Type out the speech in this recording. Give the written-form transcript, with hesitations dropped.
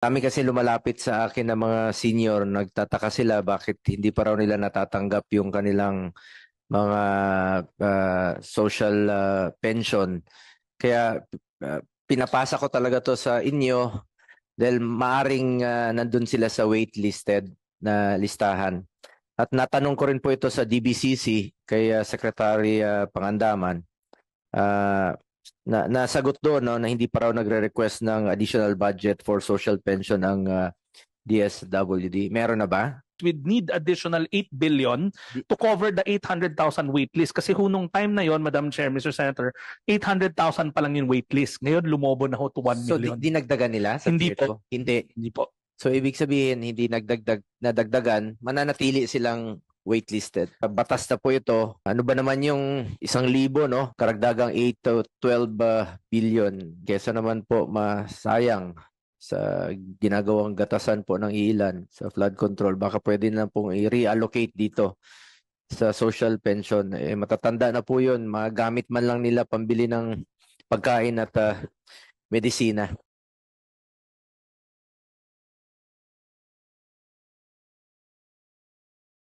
Dami kasi lumalapit sa akin ng mga senior, nagtataka sila bakit hindi pa raw nila natatanggap yung kanilang mga social pension. Kaya pinapasa ko talaga to sa inyo dahil maaring nandun sila sa waitlisted na listahan. At natanong ko rin po ito sa DBCC kay Secretary Pangandaman. Ah, nasagot doon no, na hindi pa raw nagre-request ng additional budget for social pension ang DSWD. Meron na ba? We'd need additional 8 billion to cover the 800,000 waitlist. Kasi nung time na yon, Madam Chair, Mr. Senator, 800,000 pa lang yung waitlist. Ngayon, lumobo na ho to 1 So million. dinagdagan nila sa Hindi tier po. 2? Hindi. Hindi po. So ibig sabihin, hindi nadagdagan, mananatili silang waitlisted. Batas na po ito. Ano ba naman yung 1,000, no? Karagdagang 8 to 12 billion. Kesa naman po masayang sa ginagawang gatasan po ng ilan sa flood control. Baka pwede na pong i-reallocate dito sa social pension. Matatanda na po yun. Magamit man lang nila pambili ng pagkain at medisina.